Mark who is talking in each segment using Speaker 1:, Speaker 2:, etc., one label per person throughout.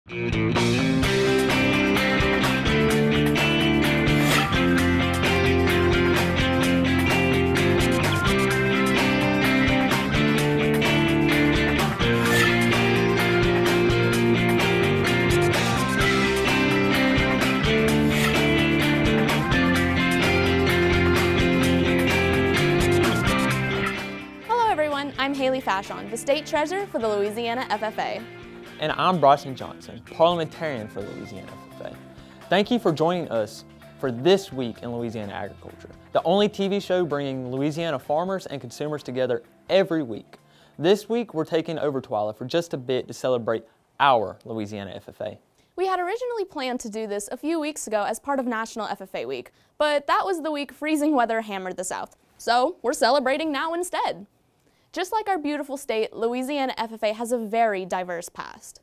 Speaker 1: I'm Haley Fashon, the State Treasurer for the Louisiana FFA.
Speaker 2: And I'm Bryson Johnson, Parliamentarian for the Louisiana FFA. Thank you for joining us for This Week in Louisiana Agriculture, the only TV show bringing Louisiana farmers and consumers together every week. This week, we're taking over Twila for just a bit to celebrate our Louisiana FFA.
Speaker 1: We had originally planned to do this a few weeks ago as part of National FFA Week, but that was the week freezing weather hammered the South. So we're celebrating now instead. Just like our beautiful state, Louisiana FFA has a very diverse past.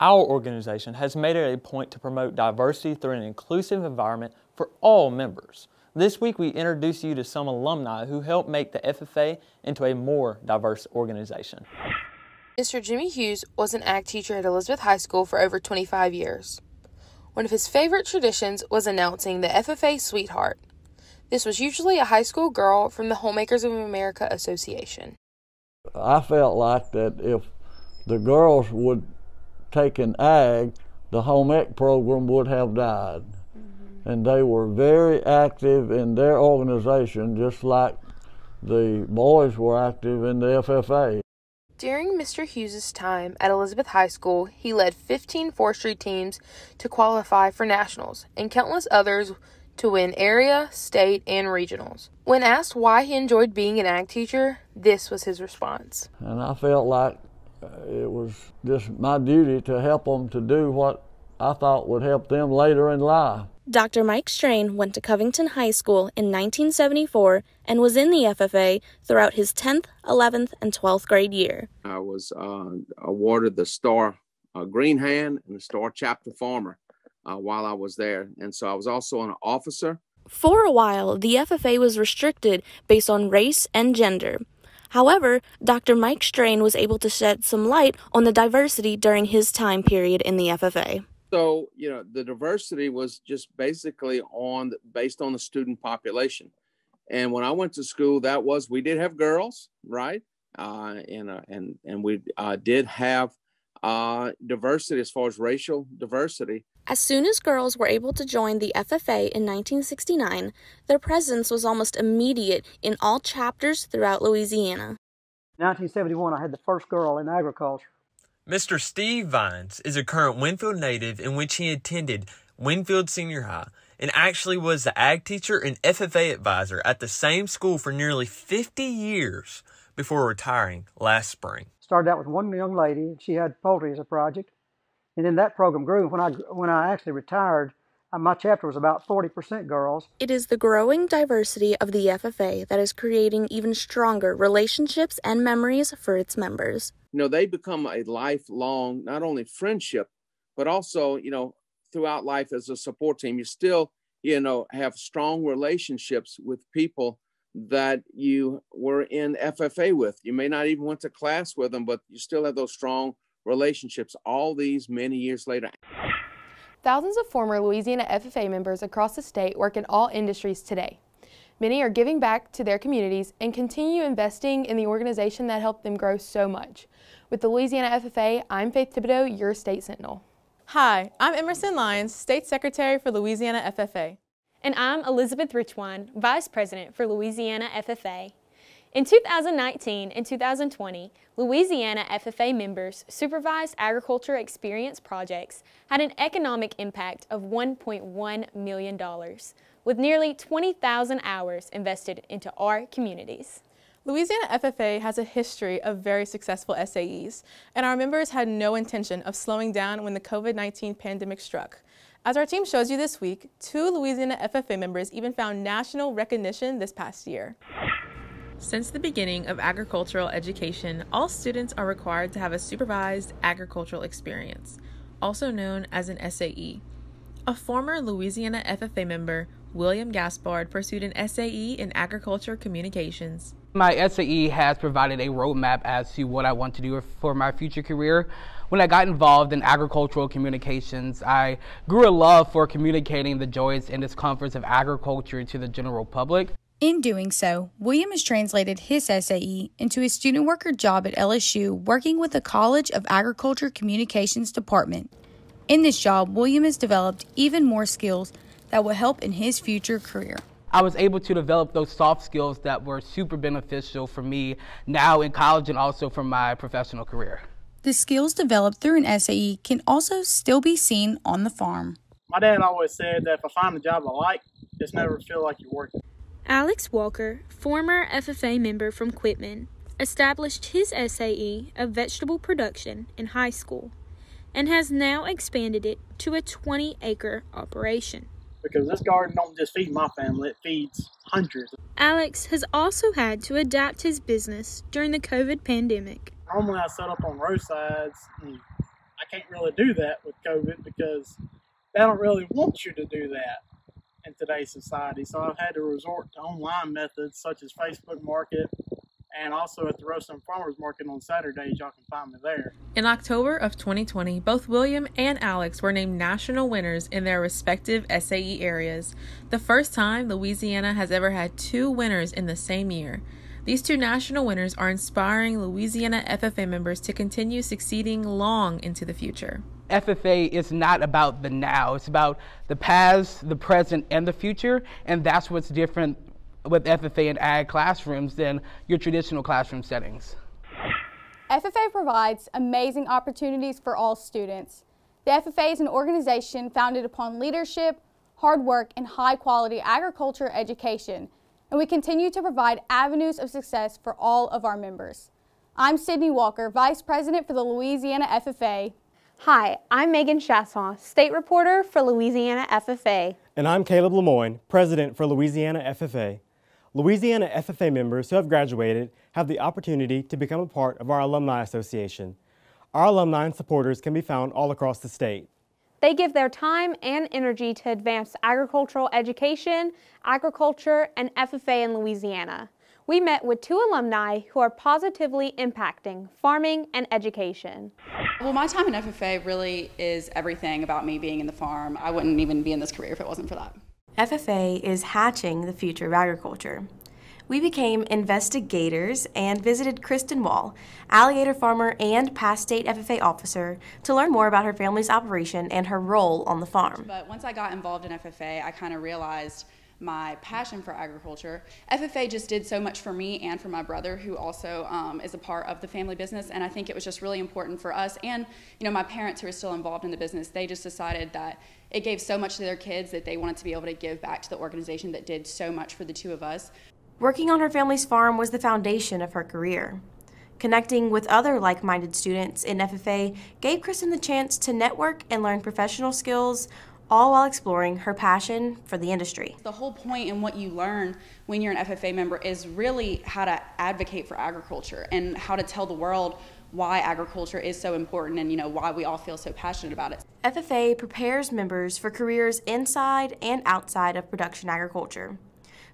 Speaker 2: Our organization has made it a point to promote diversity through an inclusive environment for all members. This week we introduce you to some alumni who helped make the FFA into a more diverse organization.
Speaker 3: Mr. Jimmy Hughes was an ag teacher at Elizabeth High School for over 25 years. One of his favorite traditions was announcing the FFA Sweetheart. This was usually a high school girl from the Homemakers of America Association.
Speaker 4: I felt like that if the girls would take an ag, the home ec program would have died. And they were very active in their organization, just like the boys were active in the FFA.
Speaker 3: During Mr. Hughes' time at Elizabeth High School, he led 15 forestry teams to qualify for nationals and countless others to win area, state, and regionals. When asked why he enjoyed being an ag teacher, this was his response.
Speaker 4: And I felt like it was just my duty to help them to do what I thought would help them later in life.
Speaker 1: Dr. Mike Strain went to Covington High School in 1974 and was in the FFA throughout his 10th, 11th, and 12th grade year.
Speaker 5: I was awarded the Star Green Hand and the Star Chapter Farmer while I was there. And so I was also an officer.
Speaker 1: For a while, the FFA was restricted based on race and gender. However, Dr. Mike Strain was able to shed some light on the diversity during his time period in the FFA.
Speaker 5: So, the diversity was just basically based on the student population. And when I went to school, we did have girls, right? And we did have diversity as far as racial diversity.
Speaker 1: As soon as girls were able to join the FFA in 1969, their presence was almost immediate in all chapters throughout Louisiana.
Speaker 6: In 1971, I had the first girl in agriculture.
Speaker 2: Mr. Steve Vines is a current Winfield native in which he attended Winfield Senior High and actually was the ag teacher and FFA advisor at the same school for nearly 50 years before retiring last spring.
Speaker 6: Started out with one young lady. She had poultry as a project. And then that program grew. When I actually retired, my chapter was about 40% girls.
Speaker 1: It is the growing diversity of the FFA that is creating even stronger relationships and memories for its members.
Speaker 5: They become a lifelong, not only friendship, but also, throughout life as a support team. You still, have strong relationships with people that you were in FFA with. You may not even went to class with them, but you still have those strong relationships all these many years later.
Speaker 7: Thousands of former Louisiana FFA members across the state work in all industries today. Many are giving back to their communities and continue investing in the organization that helped them grow so much. With the Louisiana FFA, I'm Faith Thibodeau, your State Sentinel.
Speaker 8: Hi, I'm Emerson Lyons, State Secretary for Louisiana FFA.
Speaker 9: And I'm Elizabeth Richwine, Vice President for Louisiana FFA. In 2019 and 2020, Louisiana FFA members' supervised agriculture experience projects had an economic impact of $1.1 million, with nearly 20,000 hours invested into our communities.
Speaker 8: Louisiana FFA has a history of very successful SAEs, and our members had no intention of slowing down when the COVID-19 pandemic struck. As our team shows you this week, 2 Louisiana FFA members even found national recognition this past year. Since the beginning of agricultural education, all students are required to have a supervised agricultural experience, also known as an SAE. A former Louisiana FFA member, William Gaspard, pursued an SAE in agriculture communications.
Speaker 10: My SAE has provided a roadmap as to what I want to do for my future career. When I got involved in agricultural communications, I grew a love for communicating the joys and discomforts of agriculture to the general public.
Speaker 11: In doing so, William has translated his SAE into a student worker job at LSU working with the College of Agriculture Communications Department. In this job, William has developed even more skills that will help in his future career.
Speaker 10: I was able to develop those soft skills that were super beneficial for me now in college and also for my professional career.
Speaker 11: The skills developed through an SAE can also still be seen on the farm.
Speaker 12: My dad always said that if I find a job I like, just never feel like you're working.
Speaker 9: Alex Walker, former FFA member from Quitman, established his SAE of vegetable production in high school and has now expanded it to a 20-acre operation.
Speaker 12: Because this garden don't just feed my family, it feeds hundreds.
Speaker 9: Alex has also had to adapt his business during the COVID pandemic.
Speaker 12: Normally I set up on roadsides, and I can't really do that with COVID because they don't really want you to do that in today's society. So I've had to resort to online methods such as Facebook Market, and also at the Roasting Farmers Market on Saturdays. Y'all can find me there.
Speaker 8: In October of 2020, both William and Alex were named national winners in their respective SAE areas, the first time Louisiana has ever had two winners in the same year. These two national winners are inspiring Louisiana FFA members to continue succeeding long into the future.
Speaker 10: FFA is not about the now, it's about the past, the present, and the future, and that's what's different with FFA and ag classrooms than your traditional classroom settings.
Speaker 13: FFA provides amazing opportunities for all students. The FFA is an organization founded upon leadership, hard work, and high-quality agriculture education, and we continue to provide avenues of success for all of our members. I'm Sydney Walker, Vice President for the Louisiana FFA.
Speaker 14: Hi, I'm Megan Chasson, State Reporter for Louisiana FFA.
Speaker 15: And I'm Caleb Lemoyne, President for Louisiana FFA. Louisiana FFA members who have graduated have the opportunity to become a part of our Alumni Association. Our alumni and supporters can be found all across the state.
Speaker 14: They give their time and energy to advance agricultural education, agriculture, and FFA in Louisiana. We met with two alumni who are positively impacting farming and education.
Speaker 16: Well, my time in FFA really is everything about me being in the farm. I wouldn't even be in this career if it wasn't for that.
Speaker 17: FFA is hatching the future of agriculture. We became investigators and visited Kristen Wall, alligator farmer and past state FFA officer, to learn more about her family's operation and her role on the farm.
Speaker 16: But once I got involved in FFA, I kind of realized my passion for agriculture. FFA just did so much for me and for my brother, who also is a part of the family business, and I think it was just really important for us and my parents, who are still involved in the business. They just decided that it gave so much to their kids that they wanted to be able to give back to the organization that did so much for the two of us.
Speaker 17: Working on her family's farm was the foundation of her career. Connecting with other like-minded students in FFA gave Kristen the chance to network and learn professional skills, all while exploring her passion for the industry.
Speaker 16: The whole point in what you learn when you're an FFA member is really how to advocate for agriculture and how to tell the world why agriculture is so important and why we all feel so passionate about it.
Speaker 17: FFA prepares members for careers inside and outside of production agriculture.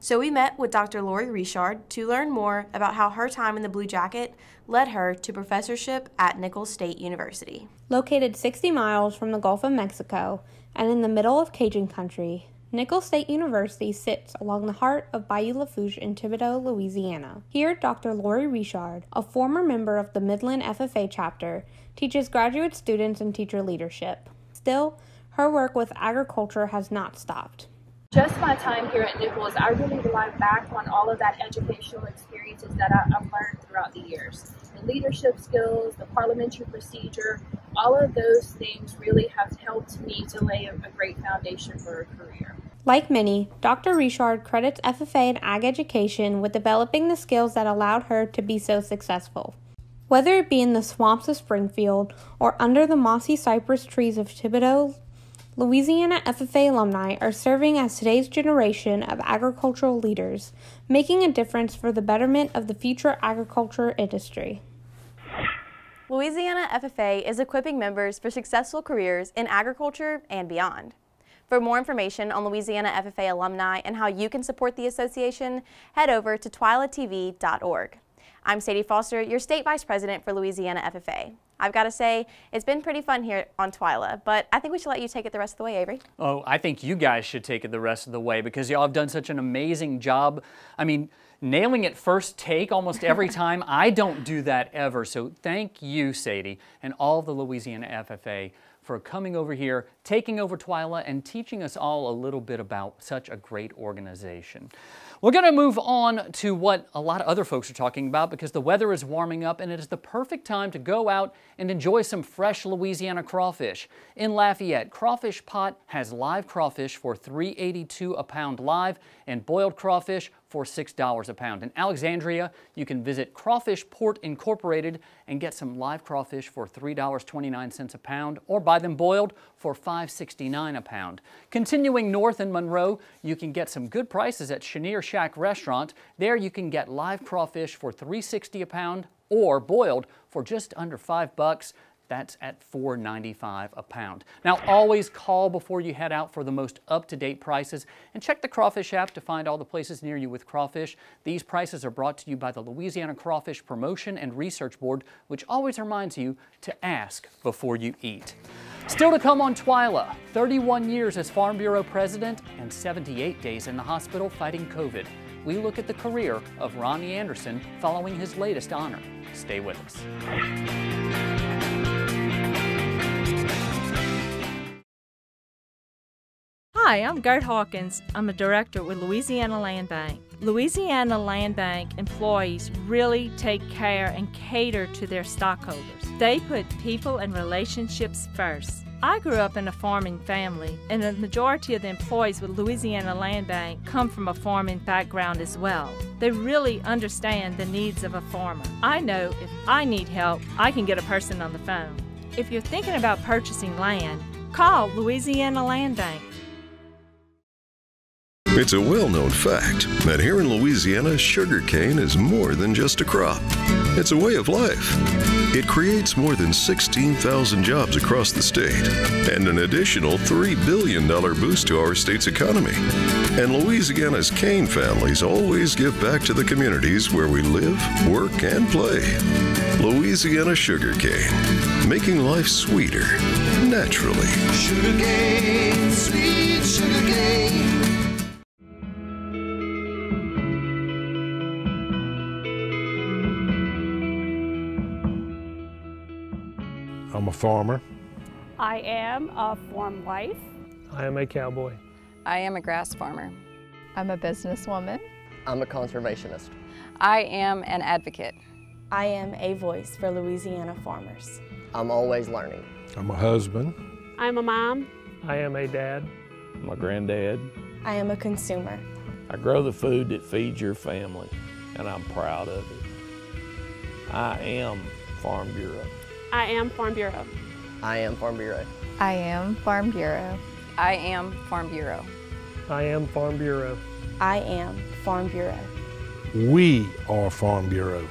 Speaker 17: So we met with Dr. Lori Richard to learn more about how her time in the Blue Jacket led her to professorship at Nicholls State University.
Speaker 14: Located 60 miles from the Gulf of Mexico and in the middle of Cajun country, Nicholls State University sits along the heart of Bayou Lafourche in Thibodaux, Louisiana. Here, Dr. Lori Richard, a former member of the Midland FFA chapter, teaches graduate students in teacher leadership. Still, her work with agriculture has not stopped.
Speaker 18: Just my time here at Nicholls, I really rely back on all of that educational experiences that I've learned throughout the years. The leadership skills, the parliamentary procedure, all of those things really have helped me to lay a great foundation for a career.
Speaker 14: Like many, Dr. Richard credits FFA and ag education with developing the skills that allowed her to be so successful. Whether it be in the swamps of Springfield or under the mossy cypress trees of Thibodaux, Louisiana FFA alumni are serving as today's generation of agricultural leaders, making a difference for the betterment of the future agriculture industry.
Speaker 1: Louisiana FFA is equipping members for successful careers in agriculture and beyond. For more information on Louisiana FFA alumni and how you can support the association, head over to twilatv.org. I'm Sadie Foster, your State Vice President for Louisiana FFA.
Speaker 19: I've got to say, it's been pretty fun here on Twila, but I think we should let you take it the rest of the way, Avery.
Speaker 20: Oh, I think you guys should take it the rest of the way because y'all have done such an amazing job. I mean, nailing it first take almost every time. I don't do that ever. So thank you, Sadie, and all of the Louisiana FFA for coming over here, taking over Twila, and teaching us all a little bit about such a great organization. We're going to move on to what a lot of other folks are talking about because the weather is warming up and it is the perfect time to go out and enjoy some fresh Louisiana crawfish. In Lafayette, Crawfish Pot has live crawfish for $3.82 a pound live and boiled crawfish for $6 a pound. In Alexandria, you can visit Crawfish Port Incorporated and get some live crawfish for $3.29 a pound or buy them boiled for $5.69 a pound. Continuing north in Monroe, you can get some good prices at Chenier Shack Restaurant. There you can get live crawfish for $3.60 a pound or boiled for just under $5. That's at $4.95 a pound. Now, always call before you head out for the most up-to-date prices and check the Crawfish app to find all the places near you with crawfish. These prices are brought to you by the Louisiana Crawfish Promotion and Research Board, which always reminds you to ask before you eat. Still to come on Twila, 31 years as Farm Bureau president and 78 days in the hospital fighting COVID. We look at the career of Ronnie Anderson following his latest honor. Stay with us.
Speaker 21: Hi, I'm Gert Hawkins. I'm a director with Louisiana Land Bank. Louisiana Land Bank employees really take care and cater to their stockholders. They put people and relationships first. I grew up in a farming family, and the majority of the employees with Louisiana Land Bank come from a farming background as well. They really understand the needs of a farmer. I know if I need help, I can get a person on the phone. If you're thinking about purchasing land, call Louisiana Land Bank.
Speaker 22: It's a well-known fact that here in Louisiana, sugarcane is more than just a crop. It's a way of life. It creates more than 16,000 jobs across the state and an additional $3 billion boost to our state's economy. And Louisiana's cane families always give back to the communities where we live, work, and play. Louisiana sugarcane, making life sweeter, naturally.
Speaker 23: Sugarcane, sweet sugarcane.
Speaker 24: I'm a farmer.
Speaker 25: I am a farm wife.
Speaker 26: I am a cowboy.
Speaker 27: I am a grass farmer.
Speaker 28: I'm a businesswoman.
Speaker 29: I'm a conservationist.
Speaker 27: I am an advocate.
Speaker 30: I am a voice for Louisiana farmers.
Speaker 29: I'm always learning.
Speaker 24: I'm a husband.
Speaker 25: I'm a mom.
Speaker 26: I am a dad.
Speaker 31: I'm a granddad.
Speaker 30: I am a consumer.
Speaker 31: I grow the food that feeds your family, and I'm proud of it. I am Farm Bureau.
Speaker 25: I am Farm Bureau.
Speaker 29: I am Farm Bureau.
Speaker 28: I am Farm Bureau.
Speaker 27: I am Farm Bureau.
Speaker 26: I am Farm Bureau.
Speaker 30: I am Farm Bureau.
Speaker 24: We are Farm Bureau.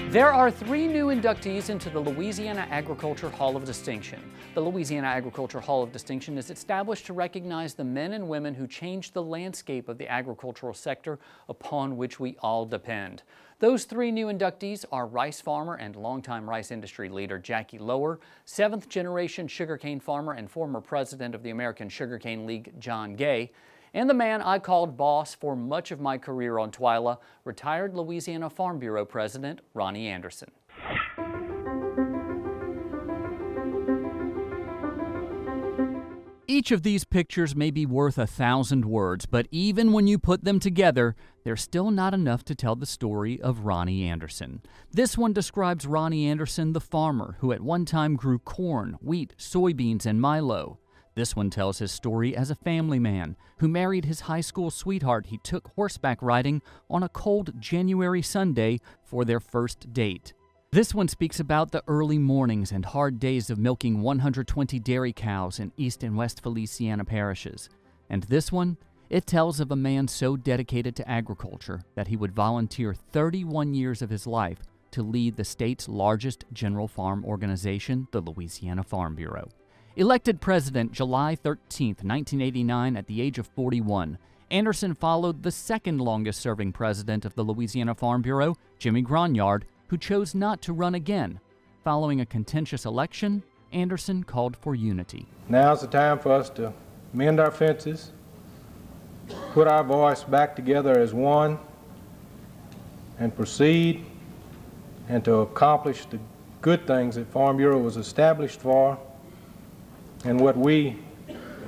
Speaker 20: There are 3 new inductees into the Louisiana Agriculture Hall of Distinction. The Louisiana Agriculture Hall of Distinction is established to recognize the men and women who changed the landscape of the agricultural sector upon which we all depend. Those 3 new inductees are rice farmer and longtime rice industry leader Jackie Lower, 7th generation sugarcane farmer and former president of the American Sugarcane League John Gay, and the man I called boss for much of my career on Twila, retired Louisiana Farm Bureau President Ronnie Anderson.
Speaker 32: Each of these pictures may be worth 1,000 words, but even when you put them together, they're still not enough to tell the story of Ronnie Anderson. This one describes Ronnie Anderson, the farmer, who at one time grew corn, wheat, soybeans, and milo. This one tells his story as a family man who married his high school sweetheart he took horseback riding on a cold January Sunday for their first date. This one speaks about the early mornings and hard days of milking 120 dairy cows in East and West Feliciana parishes. And this one, It tells of a man so dedicated to agriculture that he would volunteer 31 years of his life to lead the state's largest general farm organization, the Louisiana Farm Bureau. Elected president July 13, 1989, at the age of 41, Anderson followed the second longest-serving president of the Louisiana Farm Bureau, Jimmy Gronyard, who chose not to run again. Following a contentious election, Anderson called for unity.
Speaker 2: Now's the time for us to mend our fences, put our voice back together as one, and proceed and to accomplish the good things that Farm Bureau was established for and what we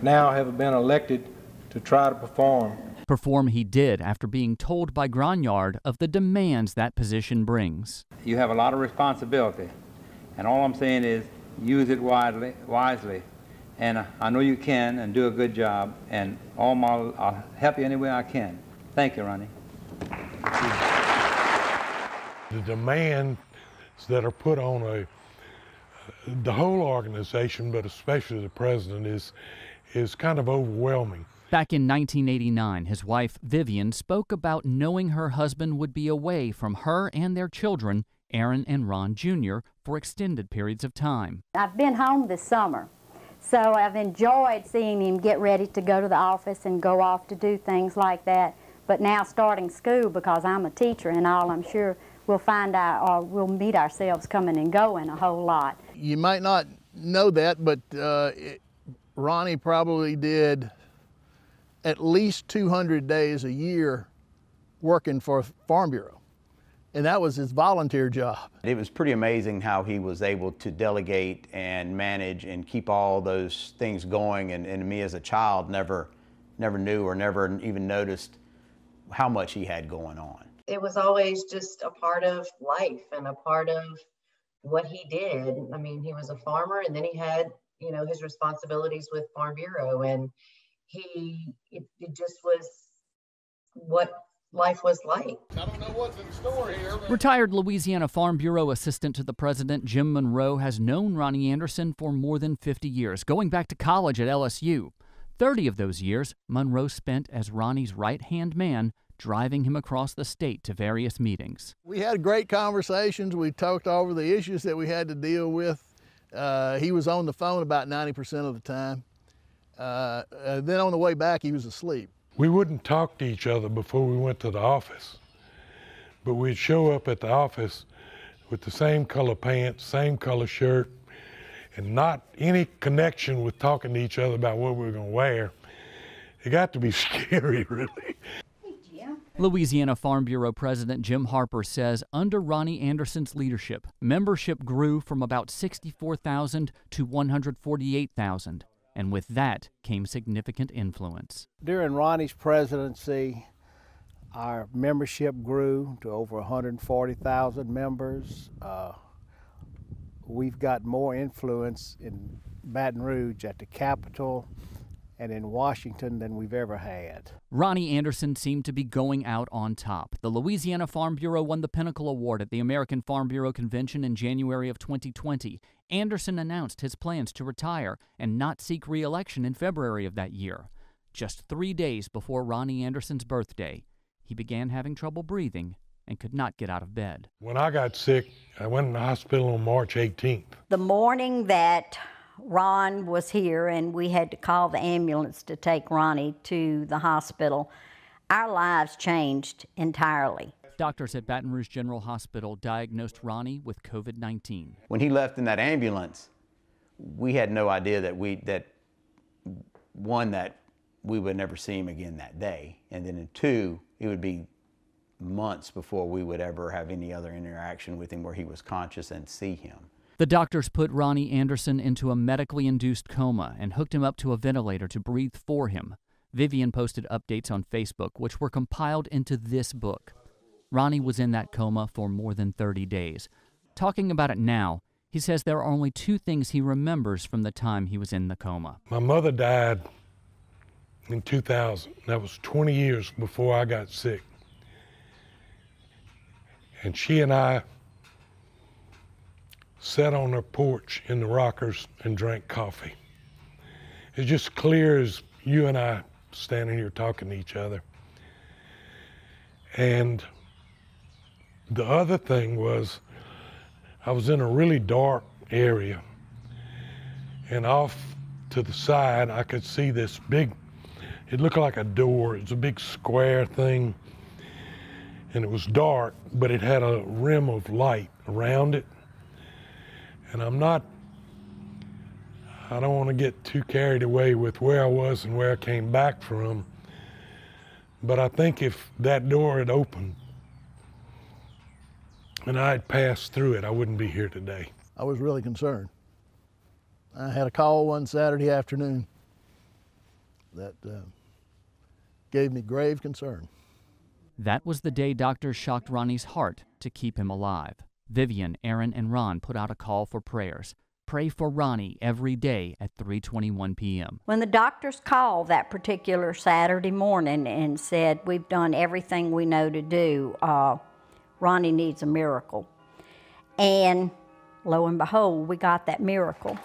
Speaker 2: now have been elected to try to perform.
Speaker 32: Perform he did after being told by Gronyard of the demands that position brings.
Speaker 3: You have a lot of responsibility, and all I'm saying is use it wisely. And I know you can and do a good job, and I'll help you any way I can. Thank you, Ronnie.
Speaker 24: The demands that are put on the whole organization, but especially the president, is kind of overwhelming.
Speaker 32: Back in 1989, his wife, Vivian, spoke about knowing her husband would be away from her and their children, Aaron and Ron Jr., for extended periods of time.
Speaker 4: I've been home this summer, so I've enjoyed seeing him get ready to go to the office and go off to do things like that. But now starting school, because I'm a teacher and all, I'm sure we'll find out, or we'll meet ourselves coming and going a whole lot.
Speaker 5: You might not know that, but Ronnie probably did at least 200 days a year working for Farm Bureau, and that was his volunteer job.
Speaker 6: It was pretty amazing how he was able to delegate and manage and keep all those things going, and me as a child never knew or never even noticed how much he had going on.
Speaker 7: It was always just a part of life and a part of what he did. I mean, he was a farmer, and then he had, you know, his responsibilities with Farm Bureau, and it just was what life was like.
Speaker 3: I don't know what's in store here.
Speaker 32: Retired Louisiana Farm Bureau assistant to the president, Jim Monroe, has known Ronnie Anderson for more than 50 years, going back to college at LSU. 30 of those years, Monroe spent as Ronnie's right-hand man, driving him across the state to various meetings.
Speaker 5: We had great conversations. We talked over the issues that we had to deal with. He was on the phone about 90% of the time. Then on the way back, he was asleep.
Speaker 24: We wouldn't talk to each other before we went to the office, but we'd show up at the office with the same color pants, same color shirt, and not any connection with talking to each other about what we were going to wear. It got to be scary, really.
Speaker 32: Louisiana Farm Bureau President Jim Harper says under Ronnie Anderson's leadership, membership grew from about 64,000 to 148,000. And with that came significant influence.
Speaker 8: During Ronnie's presidency, our membership grew to over 140,000 members. We've got more influence in Baton Rouge at the Capitol and in Washington than we've ever had.
Speaker 32: Ronnie Anderson seemed to be going out on top. The Louisiana Farm Bureau won the Pinnacle Award at the American Farm Bureau Convention in January of 2020. Anderson announced his plans to retire and not seek re-election in February of that year. Just 3 days before Ronnie Anderson's birthday, he began having trouble breathing and could not get out of bed.
Speaker 24: When I got sick, I went in the hospital on March 18th.
Speaker 4: The morning that Ron was here and we had to call the ambulance to take Ronnie to the hospital, our lives changed entirely.
Speaker 32: Doctors at Baton Rouge General Hospital diagnosed Ronnie with COVID-19.
Speaker 6: When he left in that ambulance, we had no idea that we would never see him again that day, and then two, it would be months before we would ever have any other interaction with him where he was conscious and see him.
Speaker 32: The doctors put Ronnie Anderson into a medically induced coma and hooked him up to a ventilator to breathe for him. Vivian posted updates on Facebook, which were compiled into this book. Ronnie was in that coma for more than 30 days. Talking about it now, he says there are only 2 things he remembers from the time he was in the coma.
Speaker 24: My mother died in 2000. That was 20 years before I got sick. And she and I sat on her porch in the rockers and drank coffee. It's just clear as you and I standing here talking to each other. And the other thing was, I was in a really dark area, and off to the side I could see this big, it looked like a door. It was a big square thing, and it was dark, but it had a rim of light around it. And I don't want to get too carried away with where I was and where I came back from, but I think if that door had opened and I had passed through it, I wouldn't be here today.
Speaker 5: I was really concerned. I had a call one Saturday afternoon that gave me grave concern.
Speaker 32: That was the day doctors shocked Ronnie's heart to keep him alive. Vivian, Aaron, and Ron put out a call for prayers. Pray for Ronnie every day at 3:21 p.m.
Speaker 1: When the doctors called that particular Saturday morning and said, we've done everything we know to do, Ronnie needs a miracle. And lo and behold, we got that miracle.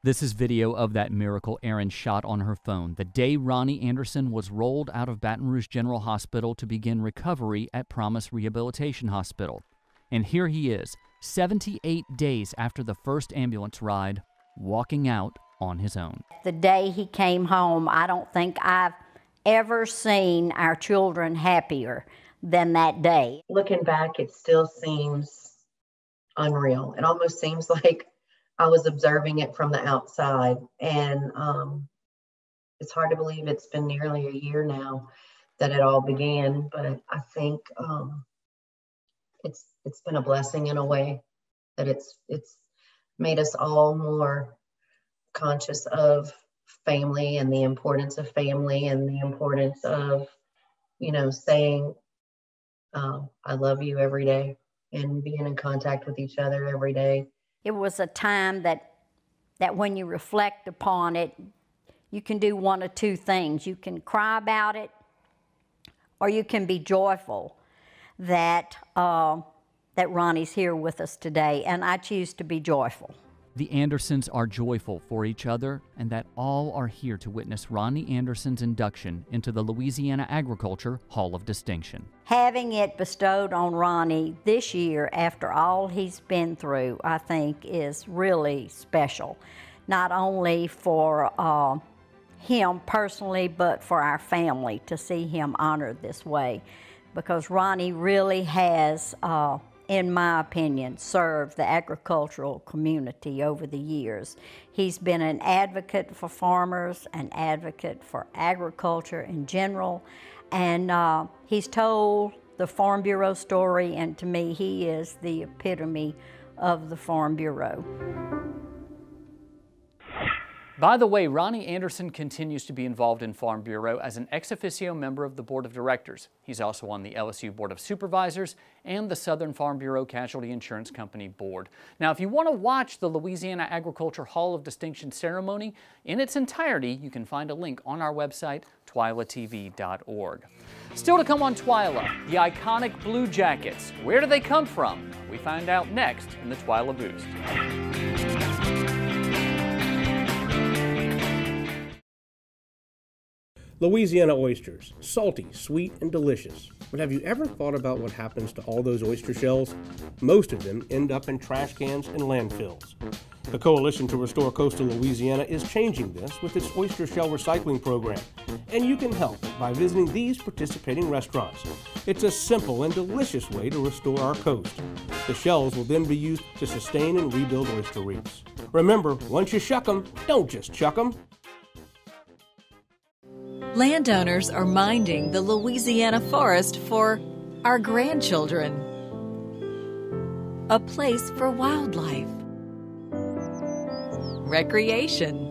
Speaker 32: This is video of that miracle Aaron shot on her phone the day Ronnie Anderson was rolled out of Baton Rouge General Hospital to begin recovery at Promise Rehabilitation Hospital. And here he is, 78 days after the first ambulance ride, walking out on his own.
Speaker 1: The day he came home, I don't think I've ever seen our children happier than that day.
Speaker 7: Looking back, it still seems unreal. It almost seems like I was observing it from the outside, and it's hard to believe it's been nearly a year now that it all began, but I think it's been a blessing in a way that it's made us all more conscious of family and the importance of family and the importance of, saying I love you every day and being in contact with each other every day.
Speaker 1: It was a time that when you reflect upon it, you can do one of two things. You can cry about it, or you can be joyful that Ronnie's here with us today, and I choose to be joyful.
Speaker 32: The Andersons are joyful for each other, and that all are here to witness Ronnie Anderson's induction into the Louisiana Agriculture Hall of Distinction.
Speaker 1: Having it bestowed on Ronnie this year after all he's been through, I think is really special. Not only for him personally, but for our family to see him honored this way. Because Ronnie really has, in my opinion, served the agricultural community over the years. He's been an advocate for farmers, an advocate for agriculture in general, and he's told the Farm Bureau story, and to me, he is the epitome of the Farm Bureau.
Speaker 20: By the way, Ronnie Anderson continues to be involved in Farm Bureau as an ex officio member of the Board of Directors. He's also on the LSU Board of Supervisors and the Southern Farm Bureau Casualty Insurance Company Board. Now, if you want to watch the Louisiana Agriculture Hall of Distinction ceremony in its entirety, you can find a link on our website, twilatv.org. Still to come on Twila, the iconic Blue Jackets. Where do they come from? We find out next in the Twila Boost.
Speaker 9: Louisiana oysters, salty, sweet, and delicious. But have you ever thought about what happens to all those oyster shells? Most of them end up in trash cans and landfills. The Coalition to Restore Coastal Louisiana is changing this with its oyster shell recycling program, and you can help by visiting these participating restaurants. It's a simple and delicious way to restore our coast. The shells will then be used to sustain and rebuild oyster reefs. Remember, once you shuck them, don't just chuck them.
Speaker 10: Landowners are minding the Louisiana forest for our grandchildren. A place for wildlife, recreation,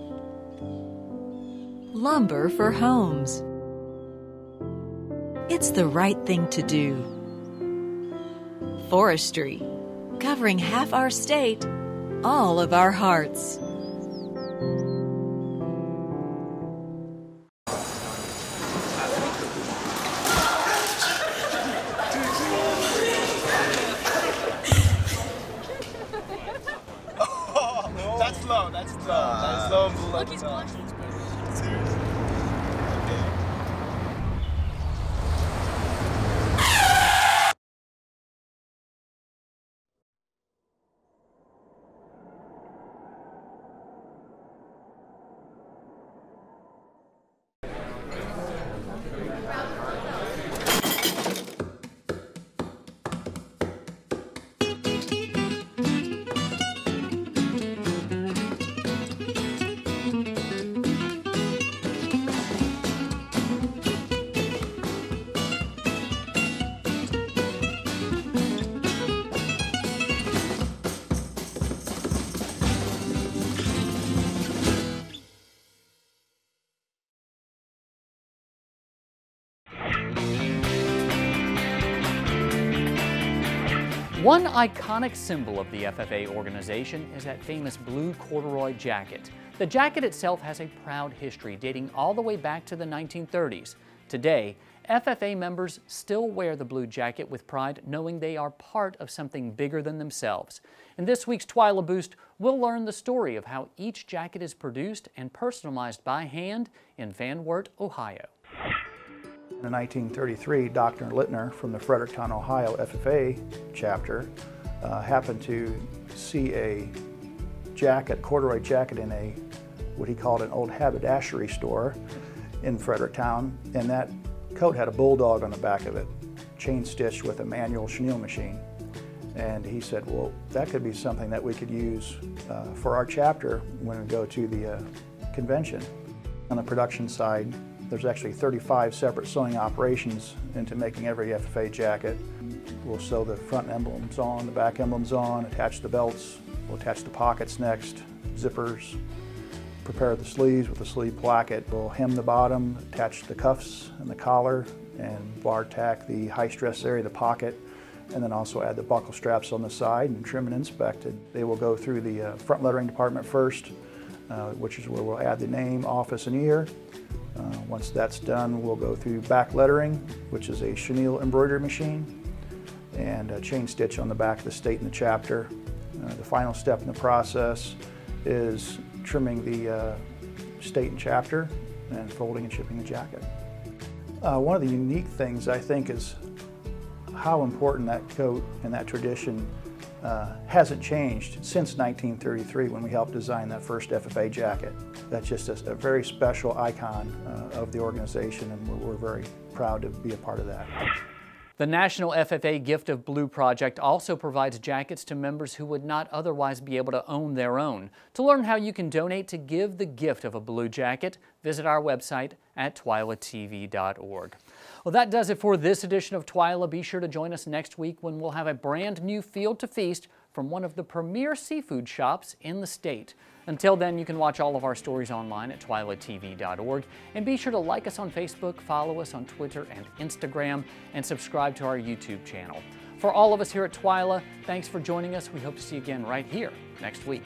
Speaker 10: lumber for homes. It's the right thing to do. Forestry, covering half our state, all of our hearts.
Speaker 11: That's low. Look, he's blushing.
Speaker 20: One iconic symbol of the FFA organization is that famous blue corduroy jacket. The jacket itself has a proud history dating all the way back to the 1930s. Today, FFA members still wear the blue jacket with pride, knowing they are part of something bigger than themselves. In this week's Twila Boost, we'll learn the story of how each jacket is produced and personalized by hand in Van Wert, Ohio.
Speaker 11: In 1933, Dr. Littner from the Fredericktown, Ohio FFA chapter happened to see a jacket, corduroy jacket in what he called an old haberdashery store in Fredericktown, and that coat had a bulldog on the back of it, chain stitched with a manual chenille machine. And he said, well, that could be something that we could use for our chapter when we go to the convention. On the production side, there's actually 35 separate sewing operations into making every FFA jacket. We'll sew the front emblems on, the back emblems on, attach the belts, we'll attach the pockets next, zippers, prepare the sleeves with the sleeve placket. We'll hem the bottom, attach the cuffs and the collar, and bar tack the high stress area, the pocket, and then also add the buckle straps on the side and trim and inspect it. They will go through the front lettering department first, which is where we'll add the name, office, and year. Once that's done, we'll go through back lettering, which is a chenille embroidery machine, and a chain stitch on the back of the state and the chapter. The final step in the process is trimming the state and chapter and folding and shipping the jacket. One of the unique things, I think, is how important that coat and that tradition hasn't changed since 1933 when we helped design that first FFA jacket. That's just a very special icon of the organization, and we're very proud to be a part of that.
Speaker 20: The National FFA Gift of Blue Project also provides jackets to members who would not otherwise be able to own their own. To learn how you can donate to give the gift of a blue jacket, visit our website at twilatv.org. Well, that does it for this edition of Twila. Be sure to join us next week when we'll have a brand new Field to Feast from one of the premier seafood shops in the state. Until then, you can watch all of our stories online at twilatv.org, and be sure to like us on Facebook, follow us on Twitter and Instagram, and subscribe to our YouTube channel. For all of us here at Twila, thanks for joining us. We hope to see you again right here next week.